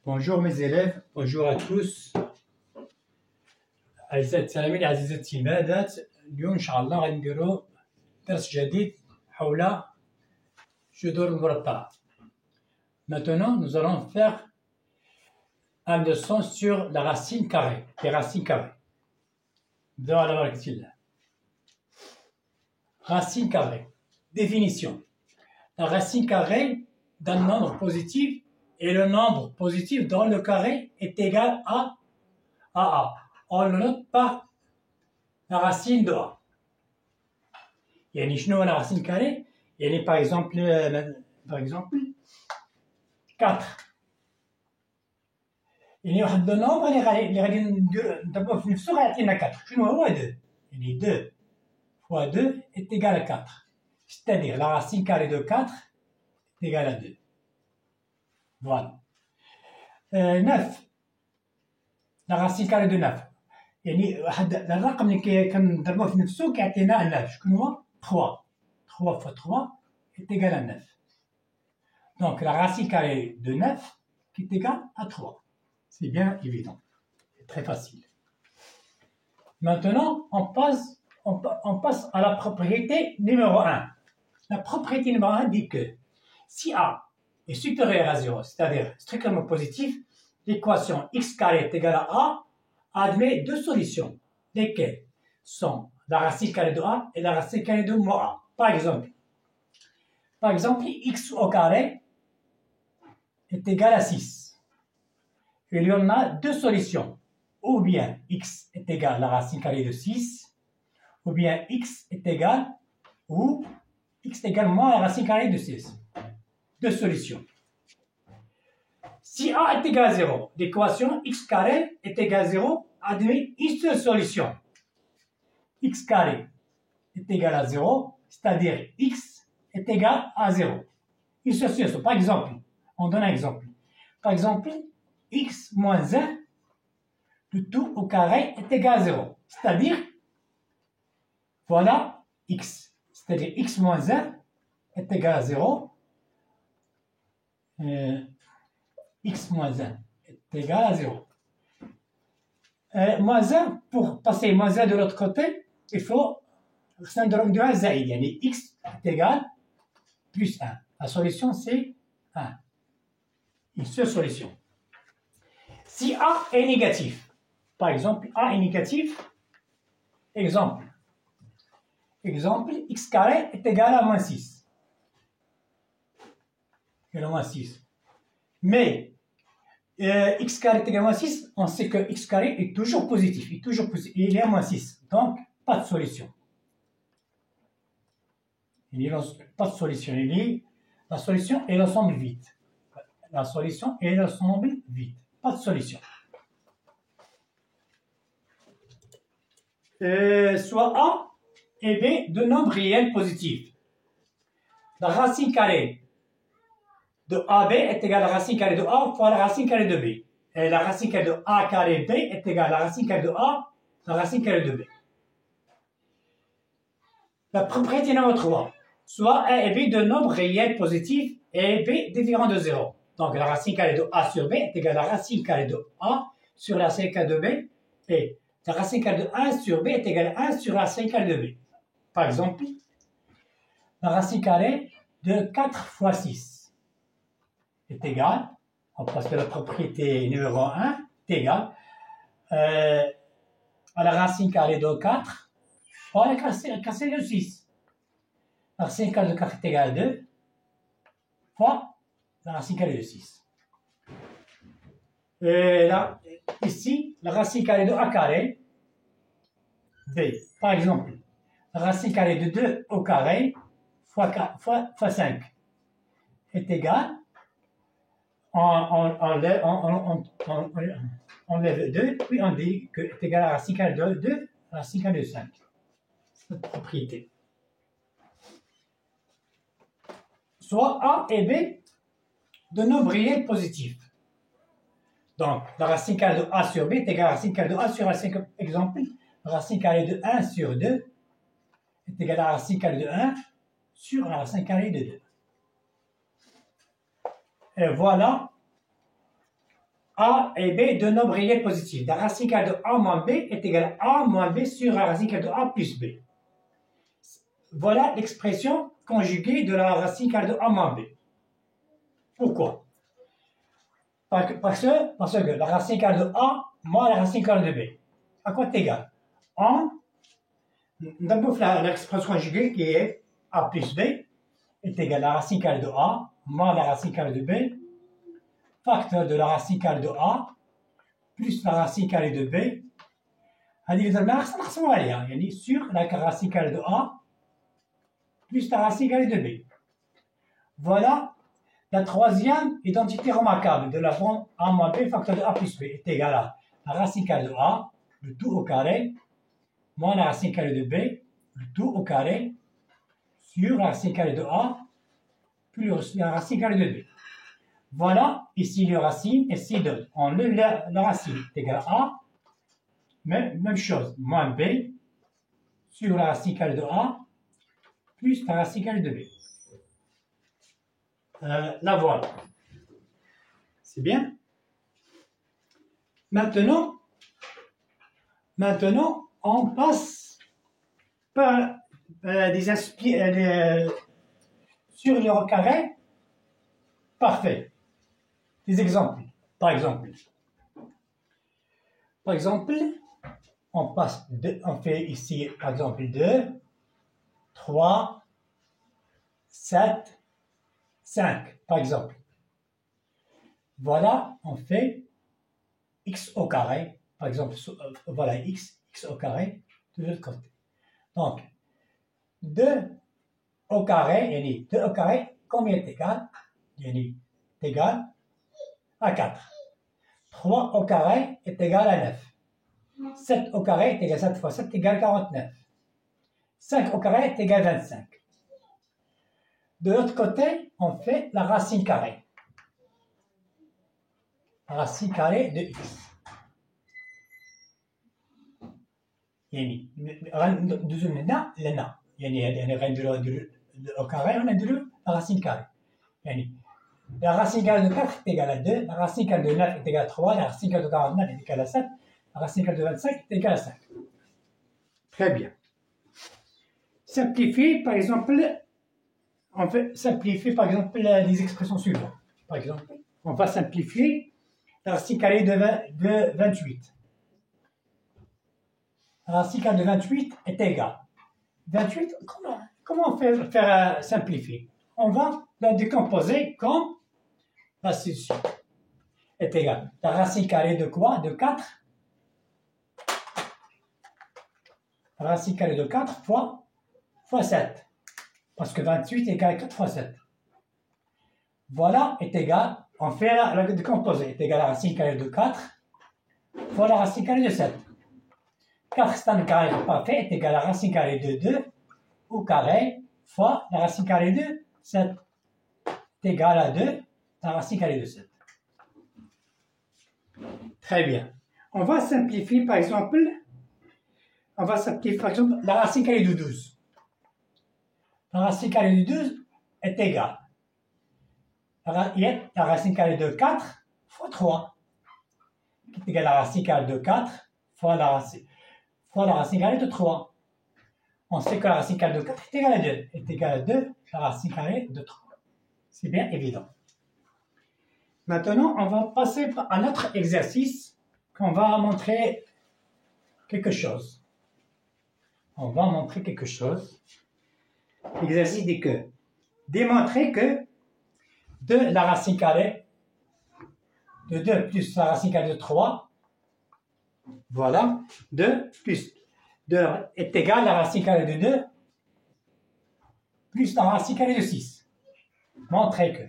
Bonjour mes élèves, bonjour à tous. أعزائي التلاميذ عزيزتي التلميذات، اليوم إن شاء الله غنديرو درس جديد حول جذور المربع. Maintenant, nous allons faire une leçon sur la racine carrée, les racines carrées. نبداو على بركة الله. Racine carrée. Définition. La racine carrée d'un nombre positif et le nombre positif dans le carré est égal à A. On le note par la racine de A. يعني شنو la racine carrée؟ يعني par exemple 4. يعني واحد النومبر اللي غادي نضربوه في نفسه غيعطينا 4. شنو هو 2؟ يعني 2 fois 2 est égal à 4. C'est-à-dire la racine carrée de 4 est égale à 2. Voilà. 9. La racine carrée de 9. يعني واحد الرقم اللي كنضربوه في نفسه كيعطينا 9. شكون هو؟ 3. 3 fois 3 est égal à 9. Donc la racine carrée de 9 qui est égale à 3. C'est bien évident. C'est très facile. Maintenant, on passe à la propriété numéro 1. La propriété numéro 1 dit que si A est supérieur à 0, c'est-à-dire strictement positif, l'équation x carré est égale à A admet deux solutions, lesquelles sont la racine carrée de A et la racine carrée de moins A. Par exemple, x au carré est égal à 6. Il y en a deux solutions. Ou bien x est égal à la racine carrée de 6, ou bien x est égal moins la racine carrée de 6. Deux solutions. Si A est égal à 0, l'équation x carré est égal à 0 admet une seule solution. X carré est égal à 0, c'est-à-dire x est égal à 0. Une seule solution. Par exemple, on donne un exemple. Par exemple, x moins 1, le tout au carré est égal à 0. C'est-à-dire, voilà x. C'est-à-dire x moins 1 est égal à 0. X moins 1 est égal à 0. Moins 1, pour passer moins 1 de l'autre côté, il faut syndrome de 1 zaïd. Yani x est égal plus 1. La solution, c'est 1. Une seule solution. Si A est négatif, par exemple, A est négatif, exemple, x carré est égal à moins 6. Et moins 6. Mais x carré est égal à moins 6, on sait que x carré est toujours positif. Il est à moins 6. Donc, pas de solution. Pas de solution. La solution est l'ensemble vide. La solution est l'ensemble vide. Pas de solution. Soit A et B de nombres réels positifs. La racine carrée de AB est égale à la racine carrée de A fois la racine carrée de B. Et la racine carrée de A carré B est égale à la racine carrée de A, la racine carrée de B. La propriété numéro 3. Soit A et B de nombres réels positifs et B différents de 0. Donc la racine carrée de A sur B est égale à la racine carrée de A sur la racine carrée de B. Et la racine carrée de 1 sur B est égale à 1 sur la racine carrée de B. Par exemple, la racine carrée de 4 fois 6 est égale, parce que la propriété numéro 1 est égale à la racine carrée de 4 fois la racine carrée de 6. La racine carrée de 4 est égale à 2 fois la racine carrée de 6. Là, ici, la racine carrée de A carré, B. Par exemple, la racine carrée de 2 au carré fois 5 est égale, on enlève 2, puis on dit que est égal à la racine carrée de 2 à la racine carrée de 5. C'est notre propriété. Soit A et B de nombres réels positifs. Donc, la racine carrée de A sur B est égale à la racine carrée de A sur la 5. Exemple, la racine carrée de 1 sur 2 est égale à la racine carrée de 1 sur la racine carrée de 2. Et voilà A et B, deux nombres réels positifs. La racine carrée de A moins B est égale à A moins B sur la racine carrée de A plus B. Voilà l'expression conjuguée de la racine carrée de A moins B. Pourquoi? Parce que la racine carrée de A moins la racine carrée de B. À quoi est égal? D'abord, l'expression conjuguée qui est A plus B est égale à la racine carrée de A moins la racine carrée de B, facteur de la racine carrée de A plus la racine carrée de B. Sur la racine carrée de A plus la racine carrée de B. Voilà la troisième identité remarquable de la forme A moins B facteur de A plus B est égal à la racine carrée de A, le tout au carré, moins la racine carrée de B, le tout au carré, sur la racine carrée de A, plus la racine carrée de B. Voilà ici le racine, et ici deux. On lève la racine est égale à A, même chose, moins B, sur la racine carrée de A, plus la racine carrée de B. La voilà. C'est bien. Maintenant, on passe par sur le carré parfait. Des exemples. Par exemple, on fait ici, par exemple, 2, 3, 7, 5, par exemple. Voilà, on fait x au carré, par exemple, voilà x au carré de l'autre côté. Donc, 2 au carré, 2 au carré, combien est égal? Est égal à 4. 3 au carré est égal à 9. 7 au carré est égal à 7 fois 7 égale 49. 5 au carré est égal à 25. De l'autre côté, on fait la racine carrée. Racine carrée de x. يعني ندوزو لهنا يعني غنديرو au carré on نديرو la racine carrée. يعني la racine carrée de 4 est égale à 2, la racine carrée de 9 est égale à 3, la racine carrée de 49 est égale à 7, la racine carrée de 25 est égale à 5. Très bien. Simplifier, par exemple, on fait simplifier, par exemple, les expressions suivantes. Par exemple, on va simplifier la racine carrée de 28. La racine carrée de 28 est égale. 28, comment faire simplifier? On va la décomposer comme la suite est égale. La racine carrée de quoi? De 4. La racine carrée de 4 fois 7. Parce que 28 est égal à 4 fois 7. Voilà est égal, on fait la décomposer, est égal à la racine carrée de 4 fois la racine carrée de 7. 4 c'est un carré parfait est égal à la racine carrée de 2 au carré fois la racine carrée de 7 est égal à 2 la racine carrée de 7. Très bien. On va simplifier par exemple la racine carrée de 12. La racine carrée de 12 est égale la racine carrée de 4 fois 3 qui est égale à la racine carrée de 4 fois la racine carrée de 3. On sait que la racine carrée de 4 est égale à 2. Est égale à 2 la racine carrée de 3. C'est bien évident. Maintenant, on va passer à notre exercice qu'on va montrer quelque chose. L'exercice dit que démontrer que de la racine carrée de 2 plus la racine carrée de 3, voilà, 2 plus 2 est égal à la racine carrée de 2 plus la racine carrée de 6. Montrer que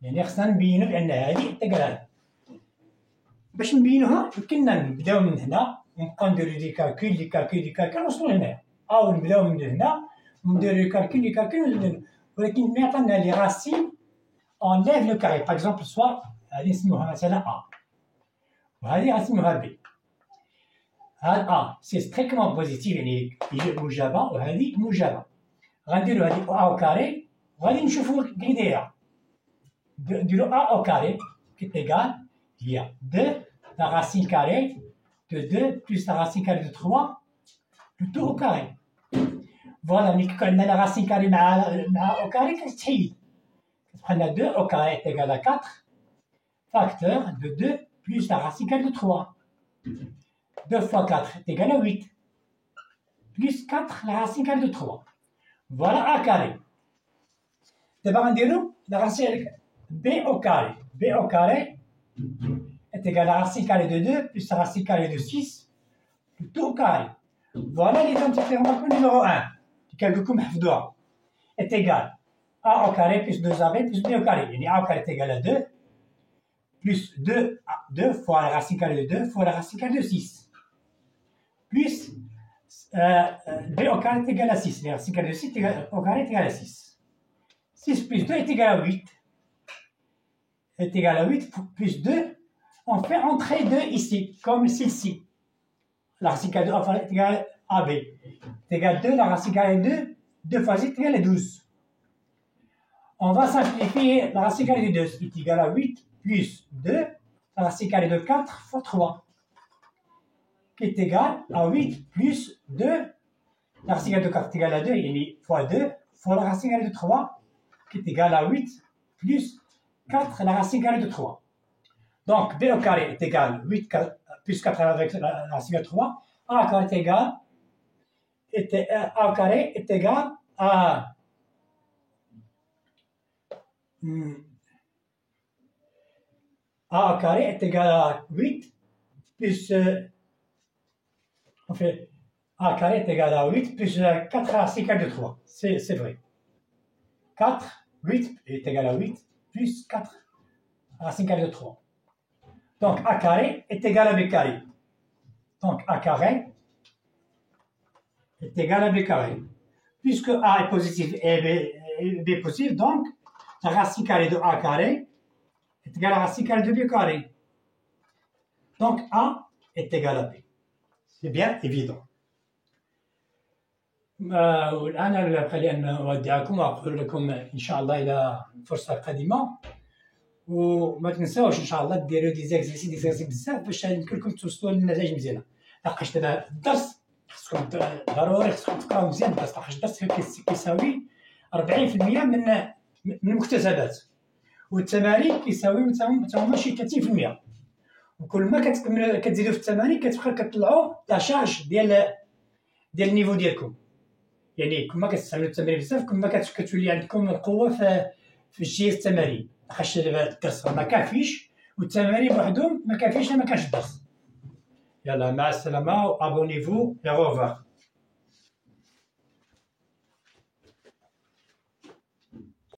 يعني خصنا نبينوا بأن هذه تقرا باش نبينوها يمكننا نبداو من هنا ونبقاو نديرو دي كالكول نوصلو لهنا أو نبداو من هنا ونديرو لي كالكول ولكن ملي عطانا لي راسين on lève le carré par exemple soit هذه نسموها مثلا A وهذه غنسموها B. هاد A سي ستريكتمون بوزيتيف يعني موجبة وهذه موجبة. غنديرو هذه A au carré وغادي نشوفو كي دايرة. نديرو a au carré qui est égal, il y a 2 la racine carrée de 2 plus la racine carrée de 3, le tout au carré. Voilà, ملي كيكون عندنا la racine carrée مع au carré كتحيد. كتبقى 2 au carré est égal à 4, facteur de 2 plus la racine carrée de 3. 2 fois 4 est égal à 8, plus 4 la racine carrée de 3. Voilà a carré. D'abord, غنديرو la racine b au carré. b au carré est égal à la racine carrée de 2 plus la racine carrée de 6, tout au carré. Voilà l'identité remarquable numéro 1. كلكم حفظوها. Est égal a au carré plus 2ab plus b au carré. يعني a au carré est égal à 2 plus 2 fois la racine carrée de 2 fois la racine carrée de 6. Plus b au carré est égal à 6. La racine carrée de 6 au carré est égal à 6. 6 plus 2 est égal à 8. Est égal à 8 plus 2. On fait entrer 2 ici, comme celle-ci. La racine carrée de a est égale à AB. Est égal à 2, la racine carrée de 2, 2 fois 8 est égal à 12. On va simplifier la racine carrée de 2 est égale à 8 plus 2, la racine carrée de 4 fois 3, qui est égal à 8 plus 2, la racine carrée de 4 est égale à 2, fois 2, fois la racine carrée de 3, qui est égal à 8 plus 4, la racine carrée de 3. Donc, b au carré est égal à 8 plus 4 avec la racine carrée de 3. A au carré est égal, A au carré est égal à A au carré est égal à 8 plus on fait A au carré est égal à 8 plus 4 racine carrée de 3. C'est vrai. 4, 8 est égal à 8 plus 4 racine carrée de 3. Donc A carré est égal à B carré. Donc A carré est égal à B carré. Puisque A est positif et B est positif, donc la racine carrée de A carré est égale à la racine carrée de B carré. Donc A est égal à B. C'est bien évident. والآن خلي أن أودعكم وأقول لكم إن شاء الله إلى فرصة قادمة. وما تنساوش ان شاء الله ديروا دي زيكزيرسي بزاف باش يمكن لكم توصلوا لنتائج مزيانه. لقاش دابا الدرس خصكم ضروري خصكم تقراو مزيان الدرس، لقاش الدرس كيساوي 40% من المكتسبات، والتمارين كيساويو حتى شي 30%. وكل ما كتزيدوا في التمارين كتبقى كتطلعوا لا شارج ديال النيفو ديالكم. يعني كل ما كتستعملوا التمارين بزاف كل ما كتولي عندكم القوه في اجتياز التمارين. لقاش الدرس ما كافيش والتمارين بوحدهم ما كافيش ما كانش الدرس. يلا مع السلامه وابونيفو يا غوفر.